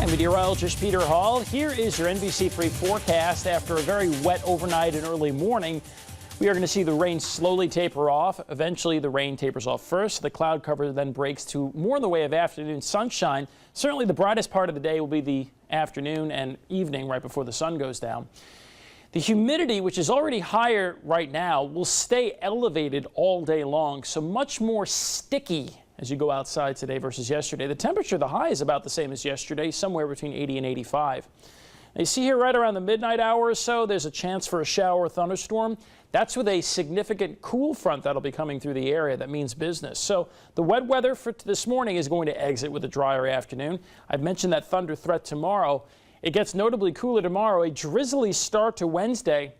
Hi, meteorologist Peter Hall. Here is your NBC3 forecast. After a very wet overnight and early morning, we are going to see the rain slowly taper off. Eventually, the rain tapers off first. The cloud cover then breaks to more in the way of afternoon sunshine. Certainly, the brightest part of the day will be the afternoon and evening right before the sun goes down. The humidity, which is already higher right now, will stay elevated all day long, so much more sticky as you go outside today versus yesterday. The temperature, the high is about the same as yesterday, somewhere between 80 and 85. Now you see here right around the midnight hour or so, there's a chance for a shower or thunderstorm. That's with a significant cool front that'll be coming through the area. That means business. So the wet weather for this morning is going to exit with a drier afternoon. I've mentioned that thunder threat tomorrow. It gets notably cooler tomorrow. A drizzly start to Wednesday.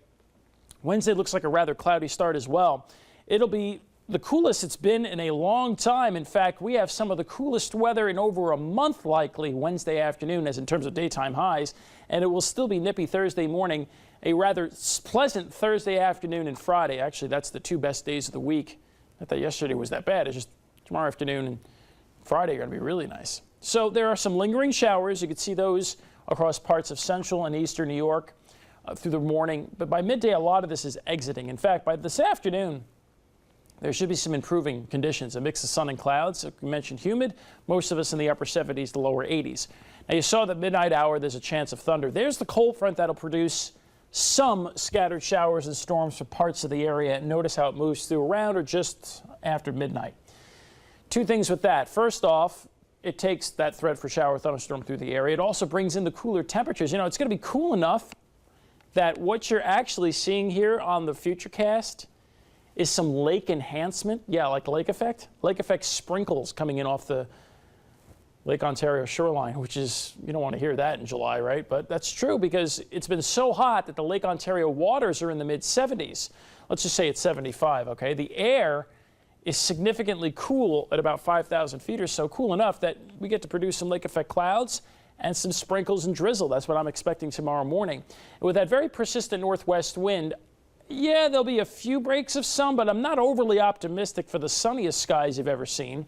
Wednesday looks like a rather cloudy start as well. It'll be the coolest it's been in a long time. In fact, we have some of the coolest weather in over a month likely Wednesday afternoon as in terms of daytime highs, and it will still be nippy Thursday morning, a rather pleasant Thursday afternoon and Friday. Actually, that's the two best days of the week. I thought yesterday was that bad. It's just tomorrow afternoon and Friday are going to be really nice. So there are some lingering showers. You can see those across parts of central and eastern New York through the morning, but by midday a lot of this is exiting. In fact, by this afternoon, there should be some improving conditions, a mix of sun and clouds. Like we mentioned, humid, most of us in the upper 70s to lower 80s. Now you saw the midnight hour, there's a chance of thunder. There's the cold front that'll produce some scattered showers and storms for parts of the area. Notice how it moves through around or just after midnight. Two things with that. First off, it takes that threat for shower thunderstorm through the area. It also brings in the cooler temperatures. You know, it's going to be cool enough that what you're actually seeing here on the Futurecast is some lake enhancement. Yeah, like lake effect. Lake effect sprinkles coming in off the Lake Ontario shoreline, which is, you don't want to hear that in July, right? But that's true because it's been so hot that the Lake Ontario waters are in the mid-70s. Let's just say it's 75, okay? The air is significantly cool at about 5,000 feet or so, cool enough that we get to produce some lake effect clouds and some sprinkles and drizzle. That's what I'm expecting tomorrow morning. And with that very persistent northwest wind, yeah, there'll be a few breaks of sun, but I'm not overly optimistic for the sunniest skies you've ever seen.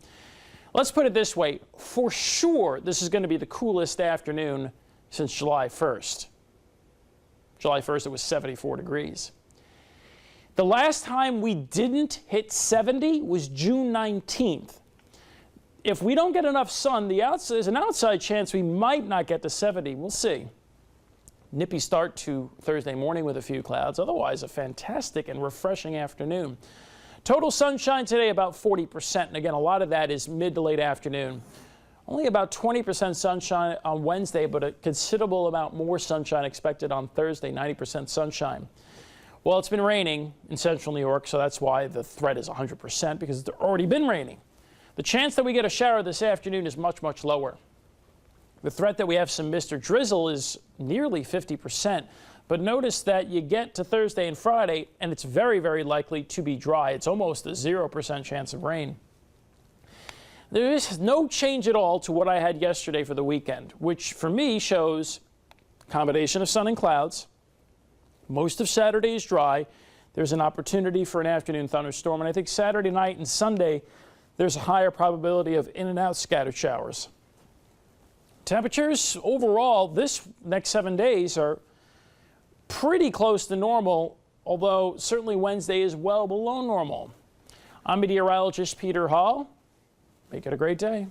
Let's put it this way. For sure, this is going to be the coolest afternoon since July 1st. July 1st, it was 74 degrees. The last time we didn't hit 70 was June 19th. If we don't get enough sun, there's an outside chance we might not get to 70. We'll see. Nippy start to Thursday morning with a few clouds. Otherwise, a fantastic and refreshing afternoon. Total sunshine today about 40%. And again, a lot of that is mid to late afternoon. Only about 20% sunshine on Wednesday, but a considerable amount more sunshine expected on Thursday, 90% sunshine. Well, it's been raining in central New York, so that's why the threat is 100%, because it's already been raining. The chance that we get a shower this afternoon is much, much lower. The threat that we have some mist or drizzle is nearly 50%. But notice that you get to Thursday and Friday, and it's very, very likely to be dry. It's almost a 0% chance of rain. There is no change at all to what I had yesterday for the weekend, which for me shows a combination of sun and clouds. Most of Saturday is dry. There's an opportunity for an afternoon thunderstorm, and I think Saturday night and Sunday, there's a higher probability of in and out scattered showers. Temperatures overall this next 7 days are pretty close to normal, although certainly Wednesday is well below normal. I'm meteorologist Peter Hall. Make it a great day.